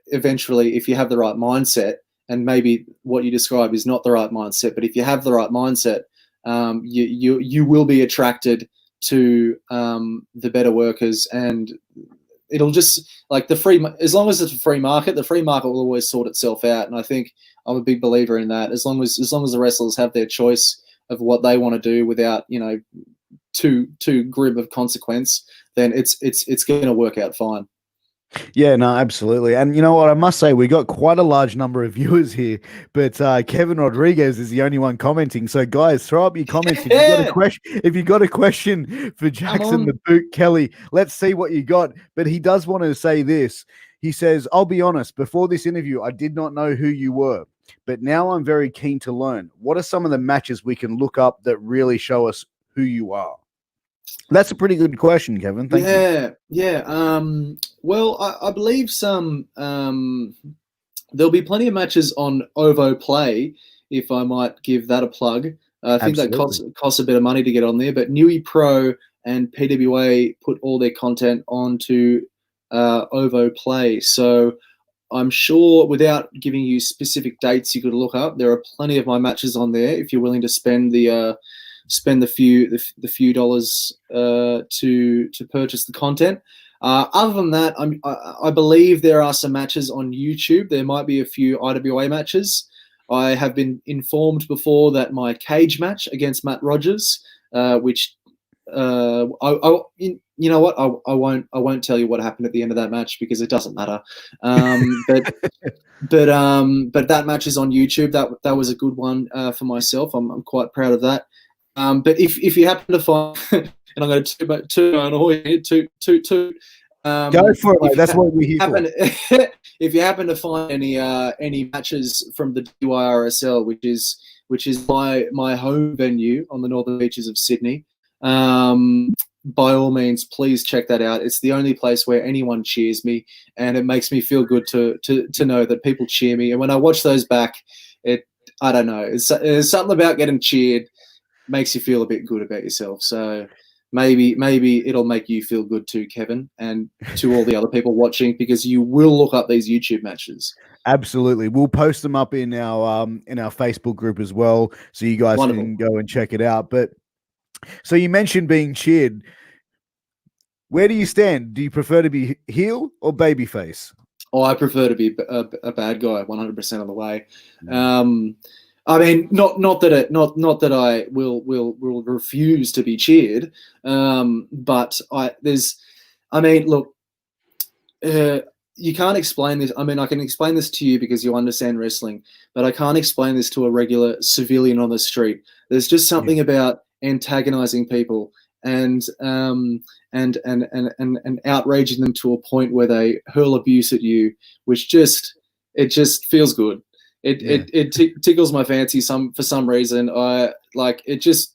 eventually, if you have the right mindset, and maybe what you describe is not the right mindset, but if you have the right mindset, you will be attracted to the better workers, and it'll just, like, as long as it's a free market, the free market will always sort itself out. And I think I'm a big believer in that. As long as the wrestlers have their choice of what they want to do without, too grim of consequence, then it's going to work out fine. Yeah, no, absolutely. And you know what? I must say, we got quite a large number of viewers here, but Kevin Rodriguez is the only one commenting. So, guys, throw up your comments. If you got a question for Jackson the Boot Kelly, let's see what you got. But he does want to say this. He says, "I'll be honest, before this interview, I did not know who you were, but now I'm very keen to learn. What are some of the matches we can look up that really show us who you are?" That's a pretty good question, Kevin. Thank you. Yeah. Well, I believe there'll be plenty of matches on OVO Play, if I might give that a plug. I think that costs a bit of money to get on there, but Nui Pro and PWA put all their content onto OVO Play. So I'm sure, without giving you specific dates you could look up, there are plenty of my matches on there if you're willing to spend the few dollars to purchase the content. Other than that, I believe there are some matches on YouTube. There might be a few IWA matches. I have been informed before that my cage match against Matt Rogers, which you know what? I won't tell you what happened at the end of that match because it doesn't matter. But that match is on YouTube. That was a good one for myself. I'm quite proud of that. But if you happen to find, and I'm going to toot. Go for it, mate. That's what we're here for. If you happen to find any matches from the DYRSL, which is my home venue on the northern beaches of Sydney, by all means, please check that out. It's the only place where anyone cheers me, and it makes me feel good to know that people cheer me. And when I watch those back, I don't know, there's something about getting cheered makes you feel a bit good about yourself. So maybe it'll make you feel good too, Kevin, and to all the other people watching, because you will look up these YouTube matches. Absolutely. We'll post them up in our Facebook group as well, so you guys can go and check it out. But so you mentioned being cheered. Where do you stand? Do you prefer to be heel or babyface? Oh, I prefer to be a bad guy 100% of the way. I mean, not that I will refuse to be cheered, but look, you can't explain this. I mean, I can explain this to you because you understand wrestling, but I can't explain this to a regular civilian on the street. There's just something about antagonizing people and outraging them to a point where they hurl abuse at you, which just feels good. It tickles my fancy for some reason. It's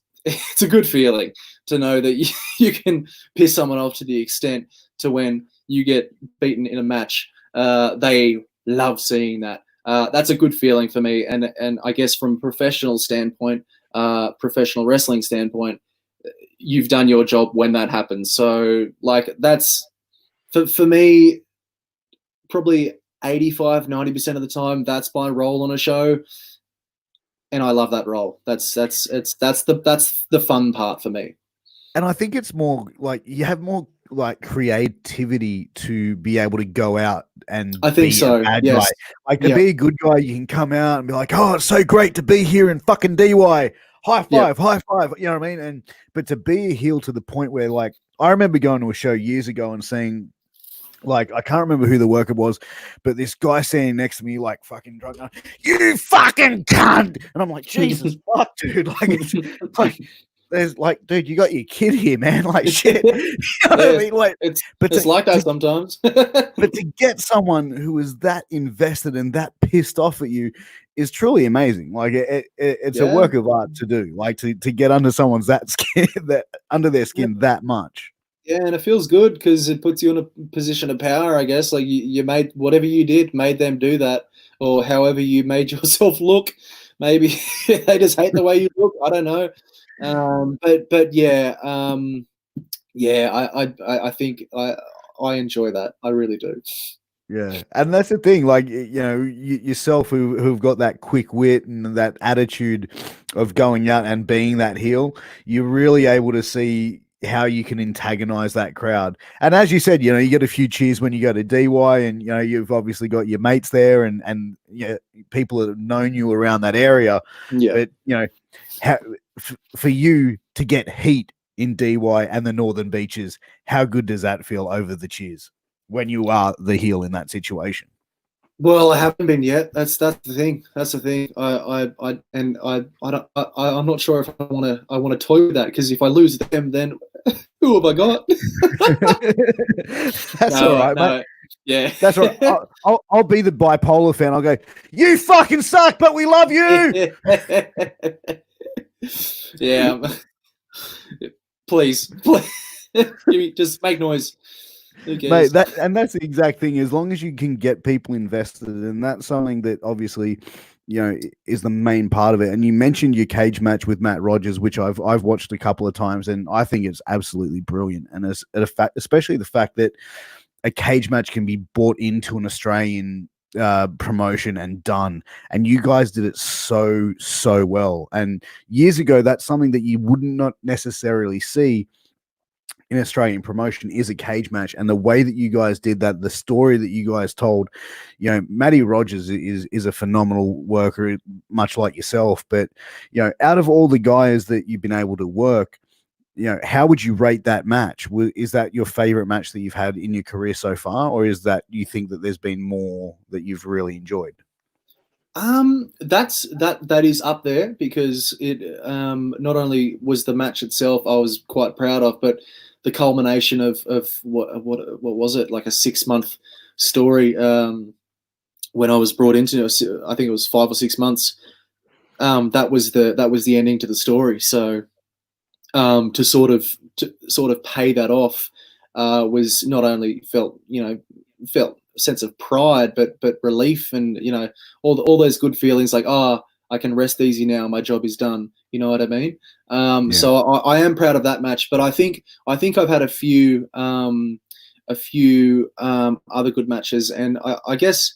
a good feeling to know that you can piss someone off to the extent to when you get beaten in a match. They love seeing that. That's a good feeling for me. And I guess from a professional standpoint, professional wrestling standpoint, you've done your job when that happens. So that's for me, probably 85-90% of the time, that's my role on a show, and I love that role. That's the fun part for me. And I think it's more like you have more like creativity to be able to go out and I think so. A bad yes. guy. Like to be a good guy, you can come out and be like, "Oh, it's so great to be here in fucking DY. High five, high five." You know what I mean? But to be a heel to the point where, like, I remember going to a show years ago and seeing, like, I can't remember who the worker was, but this guy standing next to me, like, fucking drunk, "You fucking cunt!" And I'm like, Jesus fuck, dude. Like, it's like, there's like, dude, you got your kid here, man. Like, shit. You know what I mean? Like, it's like that sometimes. But to get someone who is that invested and that pissed off at you is truly amazing. Like, it's a work of art to do. Like, to get under someone's under their skin that much. Yeah, and it feels good because it puts you in a position of power, I guess. Like you made whatever you did, made them do that, or however you made yourself look. Maybe they just hate the way you look. I don't know. But yeah, I think I enjoy that. I really do. Yeah, and that's the thing. Like, you know, yourself who've got that quick wit and that attitude of going out and being that heel, you're really able to see how you can antagonize that crowd. And as you said, you know, you get a few cheers when you go to DY, and you know, you've obviously got your mates there and people that have known you around that area. Yeah. But you know, for you to get heat in DY and the Northern Beaches, how good does that feel over the cheers when you are the heel in that situation? Well, I haven't been yet. That's the thing. That's the thing. I'm not sure if I want to toy with that, because if I lose them, then who have I got? That's all right, mate. Yeah, that's right. I'll be the bipolar fan. I'll go, "You fucking suck, but we love you." Yeah. Please, just make noise. Mate, that's the exact thing. As long as you can get people invested, and that's something that obviously, you know, is the main part of it. And you mentioned your cage match with Matt Rogers, which I've watched a couple of times, and I think it's absolutely brilliant. And especially the fact that a cage match can be brought into an Australian promotion and done, and you guys did it so well. And years ago, that's something that you would not necessarily see in Australian promotion, is a cage match. And the way that you guys did that, the story that you guys told, you know, Matty Rogers is a phenomenal worker, much like yourself. But, you know, out of all the guys that you've been able to work, how would you rate that match? Is that your favorite match that you've had in your career so far, or is that you think that there's been more that you've really enjoyed? That is up there because it not only was the match itself I was quite proud of, but the culmination of what was it, like a 6-month story when I was brought into, I think it was 5 or 6 months. That was the ending to the story. So to sort of pay that off was not only felt a sense of pride, but relief, and all those good feelings, like, I can rest easy now, my job is done. You know what I mean? So I am proud of that match, but I think I've had a few other good matches, and I guess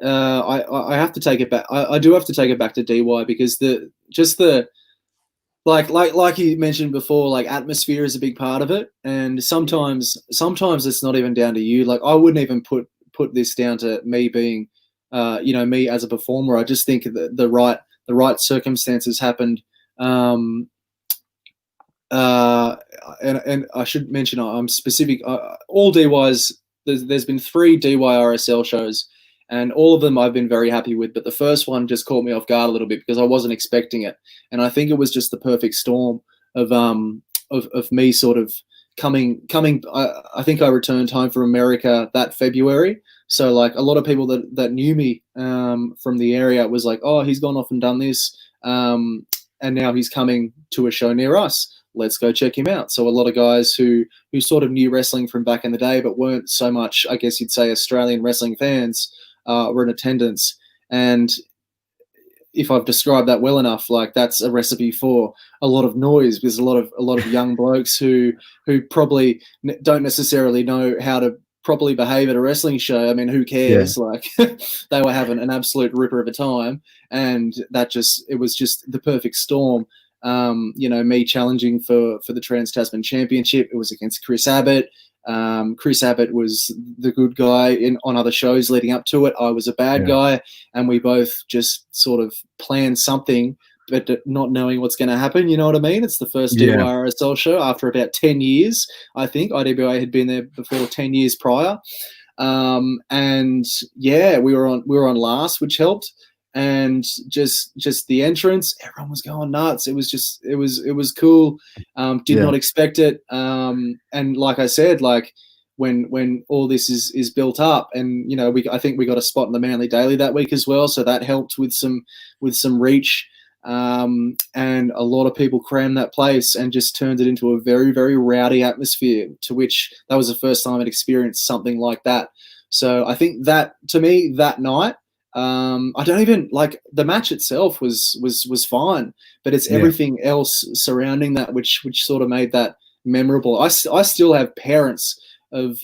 I have to take it back. I do have to take it back to DY because like you mentioned before, like atmosphere is a big part of it, and sometimes it's not even down to you. Like I wouldn't even put this down to me being, me as a performer. I just think that the right circumstances happened. And I should mention I'm specific. All DYs. There's been 3 DYRSL shows, and all of them I've been very happy with. But the first one just caught me off guard a little bit because I wasn't expecting it, and I think it was just the perfect storm of me sort of coming. I think I returned home from America that February. So like a lot of people that knew me from the area was like, oh, he's gone off and done this, and now he's coming to a show near us. Let's go check him out. So a lot of guys who sort of knew wrestling from back in the day, but weren't so much, I guess you'd say, Australian wrestling fans, were in attendance. And if I've described that well enough, like that's a recipe for a lot of noise, because a lot of young blokes who probably don't necessarily know how to properly behave at a wrestling show. I mean, who cares? Yeah. Like they were having an absolute ripper of a time, and it was just the perfect storm. Me challenging for the Trans-Tasman Championship. It was against Chris Abbott. Chris Abbott was the good guy on other shows leading up to it. I was a bad guy, and we both just sort of planned something, but not knowing what's going to happen. You know what I mean? It's the first DYRSL show after about 10 years. I think IWA had been there before 10 years prior. And yeah, we were on last, which helped. And just the entrance, everyone was going nuts. It was cool. Did not expect it. And like I said, like when all this is built up, and I think we got a spot in the Manly Daily that week as well, so that helped with some reach. And a lot of people crammed that place and just turned it into a very, very rowdy atmosphere, to which that was the first time I'd experienced something like that. So I think that, to me, that night, I don't even like the match itself was fine, but it's everything else surrounding that which sort of made that memorable. I still have parents of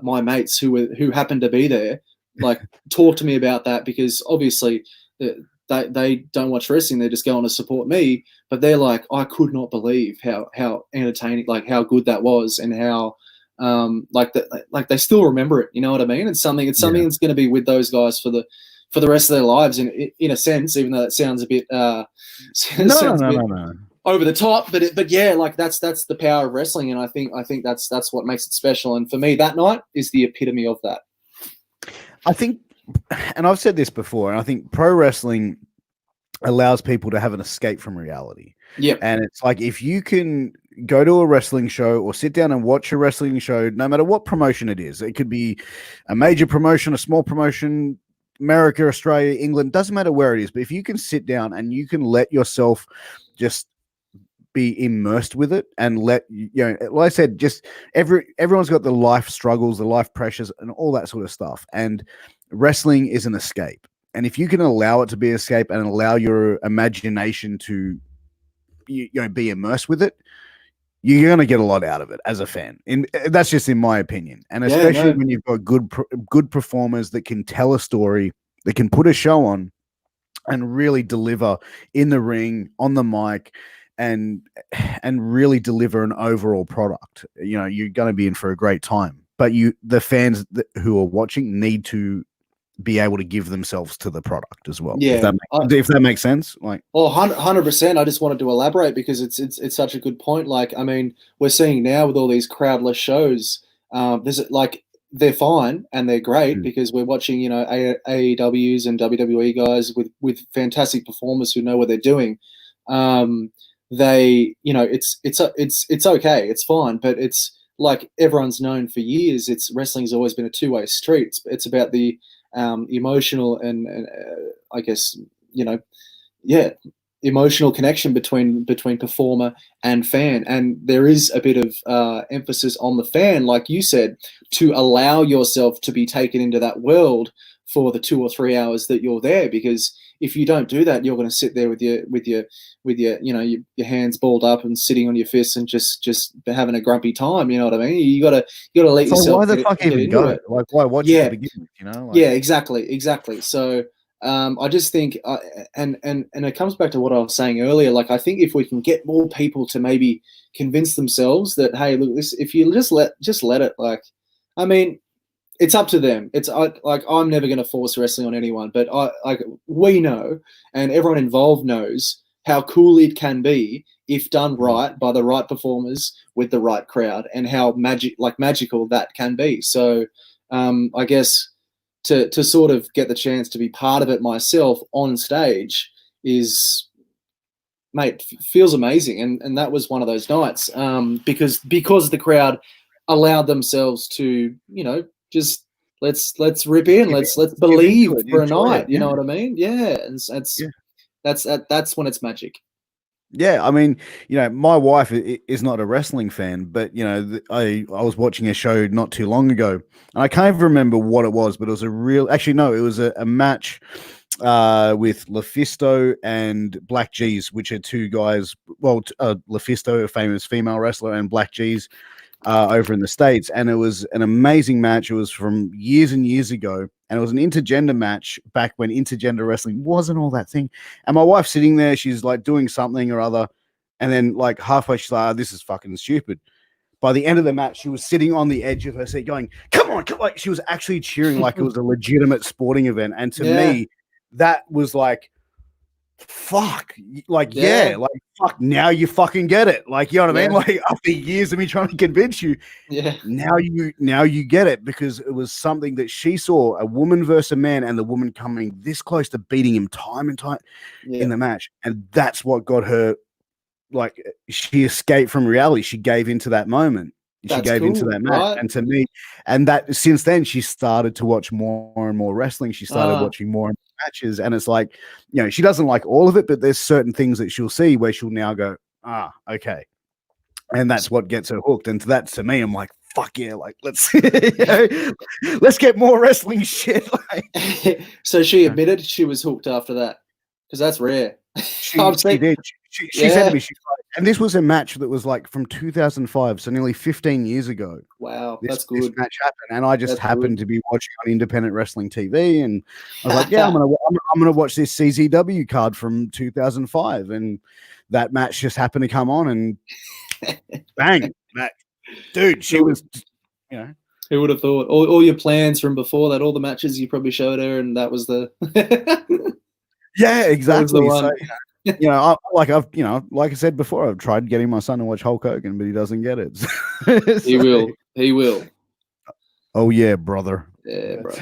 my mates who happened to be there, like talk to me about that, because obviously they don't watch wrestling, they're just going to support me, but they're like, I could not believe how entertaining, like how good that was, and how like they still remember it. You know what I mean? It's something that's going to be with those guys for the rest of their lives, in a sense, even though that sounds a bit no. over the top, but yeah, like that's the power of wrestling, and I think that's what makes it special. And for me, that night is the epitome of that. I think, and I've said this before, and I think pro wrestling allows people to have an escape from reality. Yeah, and it's like, if you can go to a wrestling show or sit down and watch a wrestling show, no matter what promotion it is, it could be a major promotion, a small promotion, America, Australia, England, doesn't matter where it is, but if you can sit down and you can let yourself just be immersed with it, and let, like I said, just everyone's got the life struggles, the life pressures, and all that sort of stuff, and wrestling is an escape. And if you can allow it to be an escape and allow your imagination to be immersed with it, you're going to get a lot out of it as a fan. And that's just in my opinion. And especially when you've got good performers that can tell a story, that can put a show on and really deliver in the ring, on the mic, and really deliver an overall product. You're going to be in for a great time. But the fans who are watching need to be able to give themselves to the product as well. Yeah, if that makes sense. Like, 100%. I just wanted to elaborate because it's such a good point. Like, I mean, we're seeing now with all these crowdless shows, there's like they're fine and they're great because we're watching, you know, AEWs and WWE guys with fantastic performers who know what they're doing. They, you know, it's okay, it's fine, but it's like everyone's known for years. It's wrestling's always been a two-way street. It's about the emotional and I guess, you know, emotional connection between performer and fan, and there is a bit of emphasis on the fan, like you said, to allow yourself to be taken into that world for the 2 or 3 hours that you're there. Because if you don't do that, you're going to sit there with your you know, your hands balled up and sitting on your fists and just having a grumpy time. You know what I mean? You gotta let yourself. So why the fuck even go? It. Like, why watch it to begin with? You know? Like, yeah, exactly. So I just think, and it comes back to what I was saying earlier. Like, I think if we can get more people to maybe convince themselves that, hey, look, this, if you just let it. Like, I mean, it's up to them. It's like, I'm never going to force wrestling on anyone, but we know, and everyone involved knows how cool it can be if done right by the right performers with the right crowd, and how magical that can be. So I guess to sort of get the chance to be part of it myself on stage is, mate, feels amazing. And that was one of those nights, because the crowd allowed themselves to, you know, just let's rip in, let's believe for a night. You know what I mean? Yeah, and that's when it's magic. Yeah, I mean, you know, my wife is not a wrestling fan, but, you know, I was watching a show not too long ago, and I can't even remember what it was, but it was it was a match with Lufisto and Black G's, which are two guys. Well, Lufisto, a famous female wrestler, and Black G's over in the States. And it was an amazing match. It was from years and years ago. And it was an intergender match back when intergender wrestling wasn't all that thing. And my wife's sitting there, she's like doing something or other. And then like halfway, she's like, oh, this is fucking stupid. By the end of the match, she was sitting on the edge of her seat going, come on. Like, she was actually cheering like it was a legitimate sporting event. And to me, that was like, fuck, like, like, fuck, now you fucking get it. Like, you know what I mean? Like, after years of me trying to convince you, now you get it, because it was something that she saw, a woman versus a man, and the woman coming this close to beating him time and time in the match. And that's what got her, like, she escaped from reality. She gave into that moment. She gave into that match. Right? And to me, and that since then, she started to watch more and more wrestling. She started watching more and more matches. And it's like, you know, she doesn't like all of it, but there's certain things that she'll see where she'll now go, okay. And that's what gets her hooked. And to me, I'm like, fuck yeah, like, let's let's get more wrestling shit. Like, so she admitted she was hooked after that, because that's rare. She did. She said to me, she's like, and this was a match that was like from 2005, so nearly 15 years ago. Wow, that's good. This match happened, and I just happened to be watching on independent wrestling TV, and I was like, yeah, I'm gonna watch this CZW card from 2005, and that match just happened to come on, and bang, dude, she was, you know. Who would have thought? All your plans from before that, all the matches you probably showed her, and that was the. Yeah, exactly. So, you know, like I said before, I've tried getting my son to watch Hulk Hogan, but he doesn't get it. So, he will. Oh yeah, brother. Yeah, bro.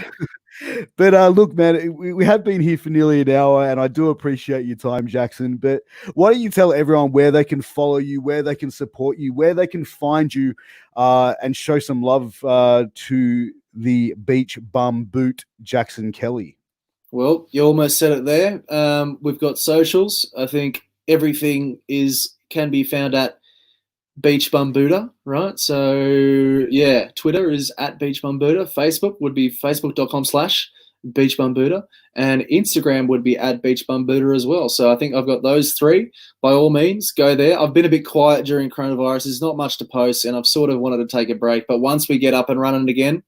But look, man, we have been here for nearly an hour, and I do appreciate your time, Jackson. But why don't you tell everyone where they can follow you, where they can support you, where they can find you, and show some love to the beach bum boot Jackson Kelly. Well, you almost said it there. We've got socials. I think everything can be found at Beach Bum Buddha, right? So yeah, Twitter is at Beach Bum Buddha. Facebook would be facebook.com/Beach Bum Buddha, and Instagram would be at Beach Bum Buddha as well. So I think I've got those three. By all means, go there. I've been a bit quiet during coronavirus. There's not much to post, and I've sort of wanted to take a break. But once we get up and running again,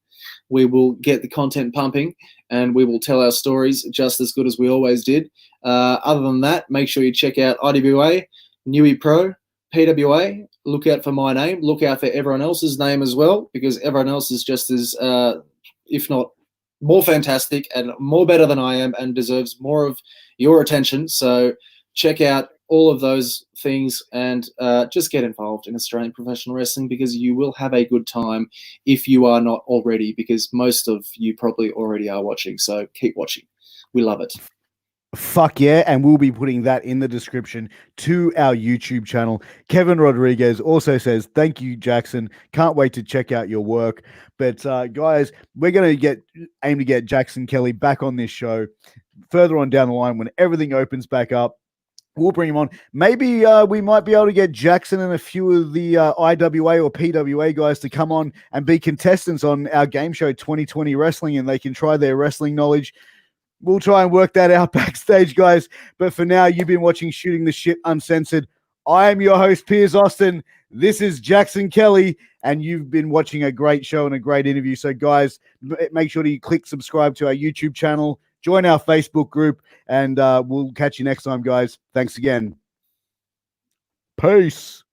we will get the content pumping, and we will tell our stories just as good as we always did. Other than that, make sure you check out IWA, Newey Pro, PWA. Look out for my name. Look out for everyone else's name as well, because everyone else is just as, if not more fantastic and more better than I am and deserves more of your attention. So check out all of those things and just get involved in Australian professional wrestling, because you will have a good time if you are not already, because most of you probably already are watching. So keep watching. We love it. Fuck yeah, and we'll be putting that in the description to our YouTube channel. Kevin Rodriguez also says, thank you, Jackson. Can't wait to check out your work. But guys, we're going to aim to get Jackson Kelly back on this show further on down the line when everything opens back up. We'll bring him on. Maybe we might be able to get Jackson and a few of the IWA or PWA guys to come on and be contestants on our game show 2020 Wrestling, and they can try their wrestling knowledge. We'll try and work that out backstage, guys. But for now, you've been watching Shooting the Shit Uncensored. I am your host, Piers Austin. This is Jackson Kelly, and you've been watching a great show and a great interview. So, guys, make sure to click subscribe to our YouTube channel, join our Facebook group, and we'll catch you next time, guys. Thanks again. Peace.